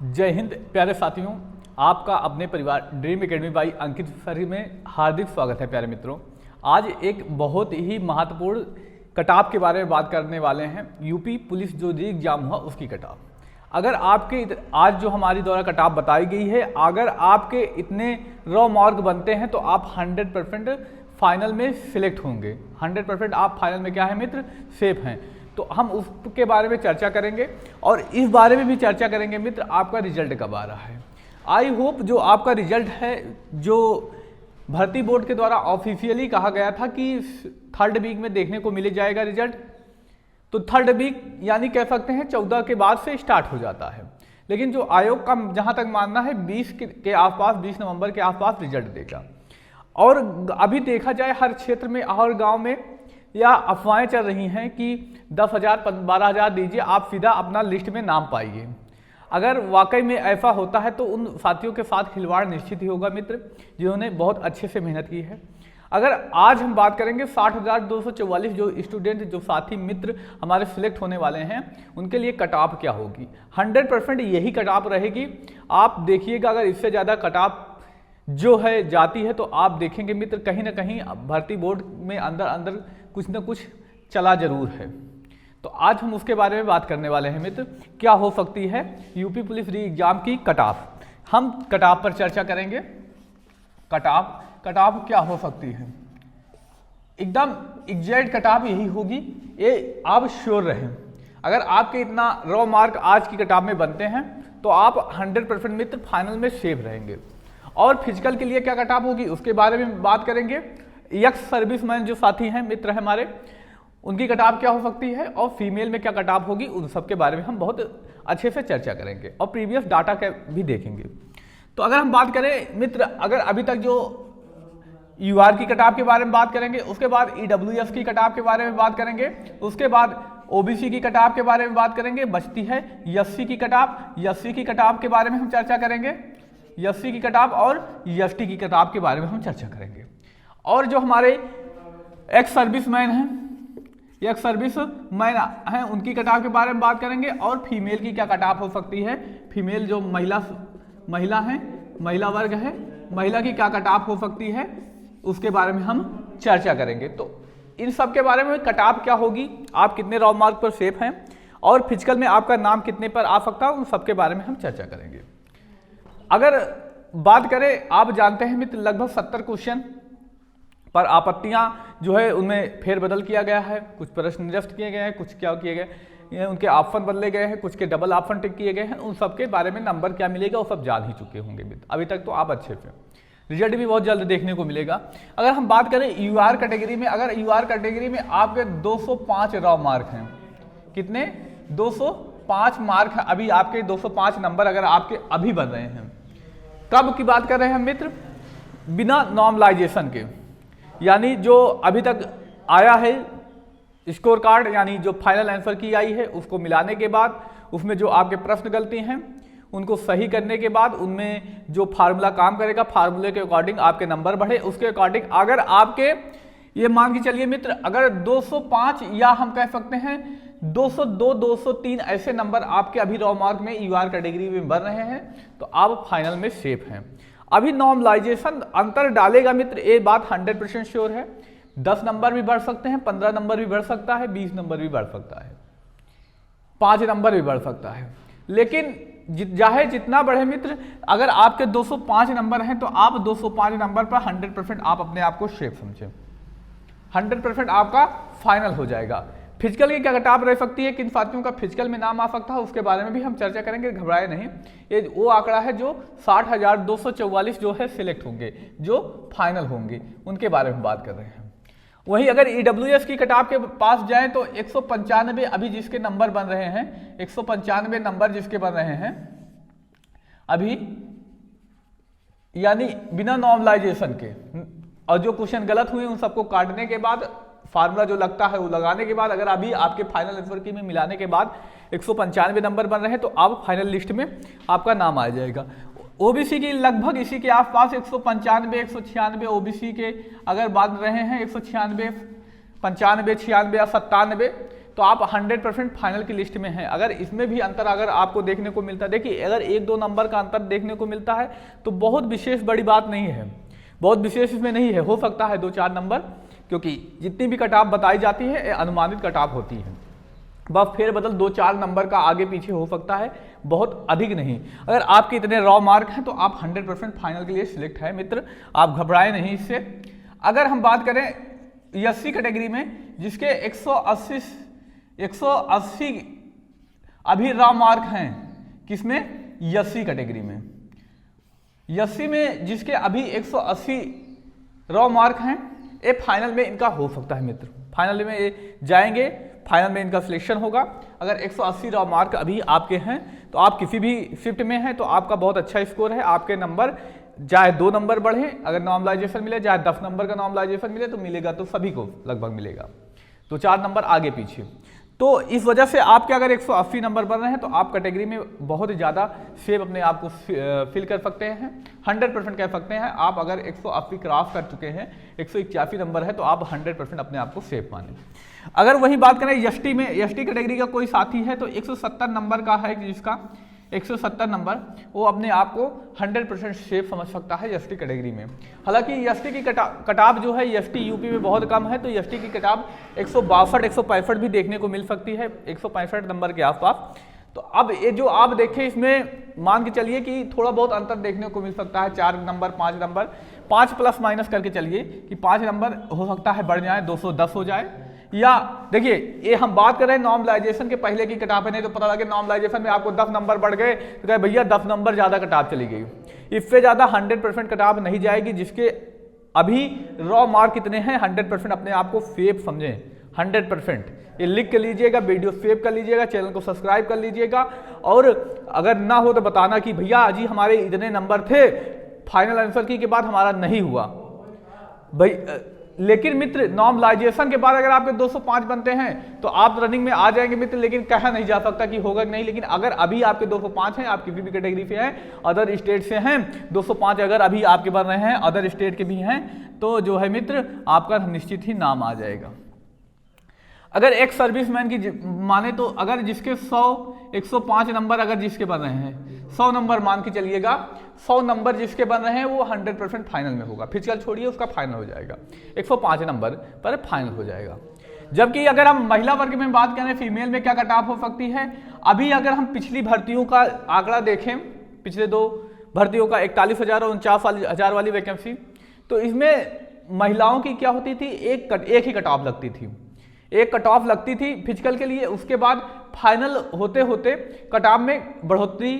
जय हिंद प्यारे साथियों, आपका अपने परिवार dream academy by Ankit sir में हार्दिक स्वागत है। प्यारे मित्रों, आज एक बहुत ही महत्वपूर्ण कटाव के बारे में बात करने वाले हैं। यूपी पुलिस जो री एग्जाम हुआ उसकी कटाव। अगर आपके आज जो हमारी द्वारा कटाव बताई गई है, अगर आपके इतने रॉ मार्क बनते हैं तो आप 100% फाइनल में सिलेक्ट होंगे। 100% आप फाइनल में क्या है मित्र, सेफ हैं। तो हम उसके बारे में चर्चा करेंगे और इस बारे में भी चर्चा करेंगे मित्र, आपका रिजल्ट कब आ रहा है। आई होप जो आपका रिजल्ट है, जो भर्ती बोर्ड के द्वारा ऑफिशियली कहा गया था कि 3rd वीक में देखने को मिल जाएगा रिजल्ट, तो 3rd वीक यानी कह सकते हैं 14 के बाद से स्टार्ट हो जाता है। लेकिन जो आयोग का जहां तक मानना है 20 के आसपास, 20 नवंबर के आसपास रिजल्ट देगा। और अभी देखा जाए हर क्षेत्र में और गांव में या अफवाहें चल रही हैं कि 10,000 12,000 दीजिए, आप सीधा अपना लिस्ट में नाम पाइए। अगर वाकई में ऐसा होता है तो उन साथियों के साथ खिलवाड़ निश्चित ही होगा मित्र, जिन्होंने बहुत अच्छे से मेहनत की है। अगर आज हम बात करेंगे 60,244 जो स्टूडेंट, जो साथी मित्र हमारे सिलेक्ट होने वाले हैं, उनके लिए कट ऑफ क्या होगी। 100% यही कट ऑफ रहेगी। आप देखिएगा, अगर इससे ज़्यादा कट ऑफ जो है जाती है तो आप देखेंगे मित्र, कहीं ना कहीं भर्ती बोर्ड में अंदर कुछ ना कुछ चला जरूर है। तो आज हम उसके बारे में बात करने वाले हैं मित्र, क्या हो सकती है यूपी पुलिस री एग्जाम की कट ऑफ। हम कट ऑफ पर चर्चा करेंगे। कट ऑफ क्या हो सकती है, एकदम एग्जैक्ट कट ऑफ यही होगी, ये आप श्योर रहें। अगर आपके इतना रॉ मार्क आज की कट ऑफ में बनते हैं तो आप 100% मित्र फाइनल में सेफ रहेंगे। और फिजिकल के लिए क्या कट ऑफ होगी उसके बारे में बात करेंगे। एक्स सर्विसमैन जो साथी हैं मित्र हमारे, उनकी कट ऑफ क्या हो सकती है और फीमेल में क्या कट ऑफ होगी, उन सब के बारे में हम बहुत अच्छे से चर्चा करेंगे और प्रीवियस डाटा के भी देखेंगे। तो अगर हम बात करें मित्र, अगर अभी तक जो यूआर की कट ऑफ के बारे में बात करेंगे, उसके बाद ईडब्ल्यूएस की कट ऑफ के बारे में बात करेंगे, उसके बाद ओबीसी की कट ऑफ के बारे में बात करेंगे, बचती है एससी की कट ऑफ। एससी की कट ऑफ के बारे में हम चर्चा करेंगे, एससी की कट ऑफ और एसटी की कट ऑफ के बारे में हम चर्चा करेंगे। और जो हमारे एक्स सर्विसमैन हैं, एक्स सर्विसमैन हैं, उनकी कट ऑफ के बारे में बात करेंगे। और फीमेल की क्या कट ऑफ हो सकती है, फीमेल जो महिला हैं, महिला वर्ग है, महिला की क्या कट ऑफ हो सकती है, उसके बारे में हम चर्चा करेंगे। तो इन सब के बारे में कट ऑफ क्या होगी, आप कितने रॉ मार्क पर सेफ हैं और फिजिकल में आपका नाम कितने पर आ सकता है, उन सब के बारे में हम चर्चा करेंगे। अगर बात करें, आप जानते हैं मित्र, लगभग 70 क्वेश्चन पर आपत्तियां जो है उनमें फेरबदल किया गया है। कुछ प्रश्न निरस्त किए गए हैं, कुछ क्या किए गए, उनके ऑप्शन बदले गए हैं, कुछ के डबल ऑप्शन टिक किए गए हैं। उन सब के बारे में नंबर क्या मिलेगा वो सब जान ही चुके होंगे मित्र। अभी तक तो आप अच्छे से, रिजल्ट भी बहुत जल्द देखने को मिलेगा। अगर हम बात करें यूआर कैटेगरी में, अगर यूआर कैटेगरी में आपके 205 रॉ मार्क हैं, कितने, 205 मार्क है अभी आपके, 205 नंबर अगर आपके अभी बन रहे हैं। कब की बात कर रहे हैं मित्र, बिना नॉर्मलाइजेशन के, यानी जो अभी तक आया है स्कोर कार्ड, यानी जो फाइनल आंसर की आई है उसको मिलाने के बाद, उसमें जो आपके प्रश्न गलती हैं उनको सही करने के बाद, उनमें जो फार्मूला काम करेगा, फार्मूले के अकॉर्डिंग आपके नंबर बढ़े। उसके अकॉर्डिंग अगर आपके, ये मान के चलिए मित्र, अगर 205 या हम कह सकते हैं 202 203 ऐसे नंबर आपके अभी रॉ मार्क में यूआर कैटेगरी में बन रहे हैं तो आप फाइनल में सेफ हैं। अभी नॉर्मलाइजेशन अंतर डालेगा मित्र, ये बात 100% श्योर है। 10 नंबर भी बढ़ सकते हैं, 15 नंबर भी बढ़ सकता है, 20 नंबर भी बढ़ सकता है, 5 नंबर भी बढ़ सकता है। लेकिन चाहे जितना बढ़े मित्र, अगर आपके 205 नंबर हैं तो आप 205 नंबर पर 100% आप अपने आप को सेफ समझें, 100% आपका फाइनल हो जाएगा। फिजिकल की क्या कट ऑफ रह सकती है, किन साथियों का फिजिकल में नाम आ सकता है, उसके बारे में भी हम चर्चा करेंगे, घबराए नहीं। ये वो आंकड़ा है जो 60,244 जो है सिलेक्ट होंगे, जो फाइनल होंगे, उनके बारे में बात कर रहे हैं। वहीं अगर ईडब्ल्यूएस की कट ऑफ के पास जाए तो 195 अभी जिसके नंबर बन रहे हैं, 195 नंबर जिसके बन रहे हैं अभी, यानी बिना नॉर्मलाइजेशन के, और जो क्वेश्चन गलत हुए उन सबको काटने के बाद, फार्मूला जो लगता है वो लगाने के बाद, अगर अभी आपके फाइनल आंसर की में मिलाने के बाद 195 नंबर बन रहे हैं तो आप फाइनल लिस्ट में आपका नाम आ जाएगा। ओबीसी की लगभग इसी के आसपास 195 196 ओबीसी के अगर बात रहे हैं, 196 95 96 या 97 तो आप 100% फाइनल की लिस्ट में हैं। अगर इसमें भी अंतर अगर आपको देखने को मिलता है, देखिए अगर 1-2 नंबर का अंतर देखने को मिलता है तो बहुत विशेष बड़ी बात नहीं है, बहुत विशेष इसमें नहीं है। हो सकता है 2-4 नंबर, क्योंकि जितनी भी कट ऑफ बताई जाती है ये अनुमानित कट ऑफ होती है। बस फेरबदल 2-4 नंबर का आगे पीछे हो सकता है, बहुत अधिक नहीं। अगर आपके इतने रॉ मार्क हैं तो आप 100% फाइनल के लिए सिलेक्ट है मित्र, आप घबराएं नहीं इससे। अगर हम बात करें SC कैटेगरी में, जिसके 180 अभी रॉ मार्क हैं, किसमें? SC कैटेगरी में। SC में जिसके अभी 180 रॉ मार्क हैं, ये फाइनल में इनका हो सकता है मित्र, फाइनल में ये जाएंगे, फाइनल में इनका सिलेक्शन होगा। अगर 180 रॉ मार्क अभी आपके हैं तो आप किसी भी शिफ्ट में हैं तो आपका बहुत अच्छा स्कोर है। आपके नंबर चाहे 2 नंबर बढ़े, अगर नॉर्मलाइजेशन मिले, चाहे 10 नंबर का नॉर्मलाइजेशन मिले तो मिलेगा, तो सभी को लगभग मिलेगा, तो 4 नंबर आगे पीछे। तो इस वजह से आपके अगर 180 नंबर बन रहे हैं तो आप कैटेगरी में बहुत ज़्यादा सेव अपने आप को फिल कर सकते हैं, 100% कह सकते हैं। आप अगर 180 क्रॉस कर चुके हैं, 181 नंबर है, तो आप 100% अपने आप को सेफ माने। अगर वही बात करें ST में, ST कैटेगरी का कोई साथी है तो 170 नंबर का है, जिसका 170 नंबर, वो अपने आप को 100% सेफ समझ सकता है ST कैटेगरी में। हालांकि ST की कटाव जो है ST यूपी में बहुत कम है, तो ST की कटाव 162-165 भी देखने को मिल सकती है, 165 नंबर के आसपास। तो अब ये जो आप देखें, इसमें मान के चलिए कि थोड़ा बहुत अंतर देखने को मिल सकता है, 4 नंबर 5 नंबर, 5 प्लस माइनस करके चलिए कि 5 नंबर हो सकता है बढ़ जाए, 210 हो जाए। या देखिए ये हम बात कर रहे हैं नॉर्मलाइजेशन के पहले की कटाव है, नहीं तो पता लगे नॉर्मलाइजेशन में आपको 10 नंबर बढ़ गए तो कहे भैया 10 नंबर ज़्यादा कटाव चली गई। इससे ज़्यादा 100% कटाव नहीं जाएगी। जिसके अभी रॉ मार्क कितने हैं, 100% अपने आप को सेफ समझें, 100%। ये लिख कर लीजिएगा, वीडियो सेव कर लीजिएगा, चैनल को सब्सक्राइब कर लीजिएगा, और अगर ना हो तो बताना कि भैया जी हमारे इतने नंबर थे, फाइनल आंसर की के बाद हमारा नहीं हुआ भाई। लेकिन मित्र नॉर्मलाइजेशन के बाद अगर आपके 205 बनते हैं तो आप रनिंग में आ जाएंगे मित्र, लेकिन कहा नहीं जा सकता कि होगा कि नहीं। लेकिन अगर अभी आपके 205 हैं, आप किसी भी कैटेगरी से हैं, अदर स्टेट से हैं, 205 अगर अभी आपके बन रहे हैं, अदर स्टेट के भी हैं, तो जो है मित्र आपका निश्चित ही नाम आ जाएगा। अगर एक सर्विसमैन की माने तो अगर जिसके 105 नंबर अगर जिसके बन रहे हैं, 100 नंबर मान के चलिएगा, 100 नंबर जिसके बन रहे हैं वो 100% फाइनल में होगा। फिजिकल छोड़िए, उसका फाइनल हो जाएगा, 105 नंबर पर फाइनल हो जाएगा। जबकि अगर हम महिला वर्ग में बात करें, फीमेल में क्या कट ऑफ हो सकती है, अभी अगर हम पिछली भर्तियों का आंकड़ा देखें, पिछले 2 भर्तियों का 41,000 और 49,000 वाली वैकेंसी, तो इसमें महिलाओं की क्या होती थी, एक ही कट ऑफ लगती थी, एक कट ऑफ लगती थी फिजिकल के लिए। उसके बाद फाइनल होते होते कट ऑफ में बढ़ोतरी,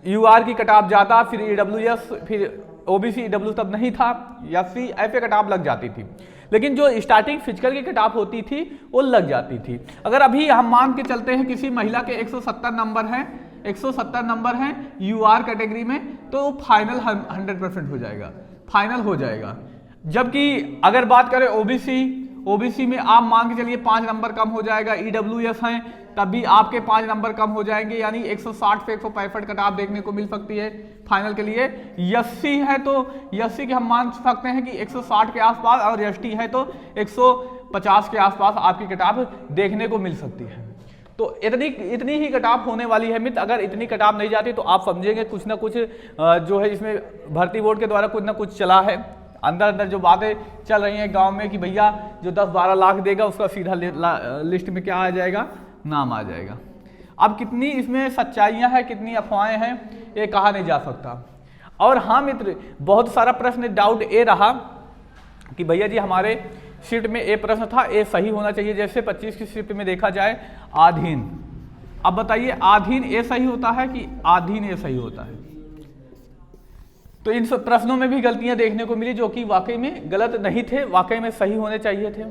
UR की कट ऑफ ज़्यादा, फिर EWS, फिर OBC EW तब नहीं था, SC ऐसे कट ऑफ लग जाती थी। लेकिन जो स्टार्टिंग फिजिकल की कट ऑफ होती थी वो लग जाती थी। अगर अभी हम मान के चलते हैं किसी महिला के 170 नंबर हैं, 170 नंबर हैं UR कैटेगरी में, तो फाइनल 100% हो जाएगा, फाइनल हो जाएगा। जबकि अगर बात करें OBC में आप मान के चलिए 5 नंबर कम हो जाएगा, EWS हैं तब भी आपके 5 नंबर कम हो जाएंगे, यानी 160 से 165 कट ऑफ देखने को मिल सकती है फाइनल के लिए। SC है तो SC के हम मान सकते हैं कि 160 के आसपास, और ST है तो 150 के आसपास आपकी कट ऑफ देखने को मिल सकती है। तो इतनी ही कट ऑफ होने वाली है मित्र। अगर इतनी कट ऑफ नहीं जाती तो आप समझेंगे कुछ ना कुछ जो है इसमें भर्ती बोर्ड के द्वारा कुछ ना कुछ चला है, अंदर जो बातें चल रही हैं गांव में कि भैया जो 10-12 लाख देगा उसका सीधा लिस्ट में क्या आ जाएगा, नाम आ जाएगा। अब कितनी इसमें सच्चाइयां हैं, कितनी अफवाहें हैं, ये कहा नहीं जा सकता। और हाँ मित्र, बहुत सारा प्रश्न डाउट ये रहा कि भैया जी हमारे शिफ्ट में ये प्रश्न था, ये सही होना चाहिए। जैसे 25 की शिफ्ट में देखा जाए आधीन, अब बताइए आधीन ये सही होता है कि आधीन ये सही होता है? तो इन सब प्रश्नों में भी गलतियां देखने को मिली जो कि वाकई में गलत नहीं थे, वाकई में सही होने चाहिए थे।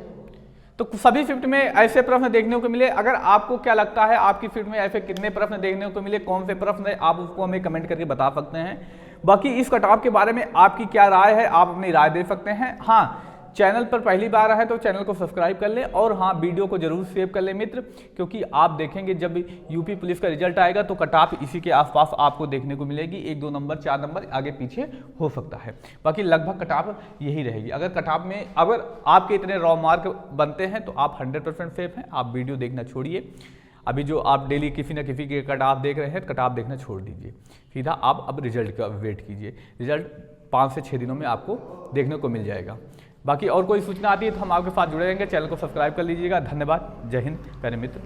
तो सभी शिफ्ट में ऐसे प्रश्न देखने को मिले। अगर आपको क्या लगता है आपकी शिफ्ट में ऐसे कितने प्रश्न देखने को मिले, कौन से प्रश्न है, आप उसको हमें कमेंट करके बता सकते हैं। बाकी इस कट ऑफ के बारे में आपकी क्या राय है, आप अपनी राय दे सकते हैं। हाँ, चैनल पर पहली बार आए तो चैनल को सब्सक्राइब कर ले और हाँ वीडियो को जरूर सेव कर ले मित्र, क्योंकि आप देखेंगे जब यूपी पुलिस का रिजल्ट आएगा तो कट ऑफ इसी के आसपास आपको देखने को मिलेगी, 1 2 नंबर 4 नंबर आगे पीछे हो सकता है, बाकी लगभग कट ऑफ यही रहेगी। अगर कट ऑफ में अगर आपके इतने रॉ मार्क बनते हैं तो आप 100% सेफ हैं, आप वीडियो देखना छोड़िए। अभी जो आप डेली किसी न किसी के कट ऑफ देख रहे हैं, कट ऑफ देखना छोड़ दीजिए, सीधा आप अब रिजल्ट का वेट कीजिए। रिजल्ट 5 से 6 दिनों में आपको देखने को मिल जाएगा। बाकी और कोई सूचना आती है तो हम आपके साथ जुड़े रहेंगे। चैनल को सब्सक्राइब कर लीजिएगा। धन्यवाद। जय हिंद प्यारे मित्र।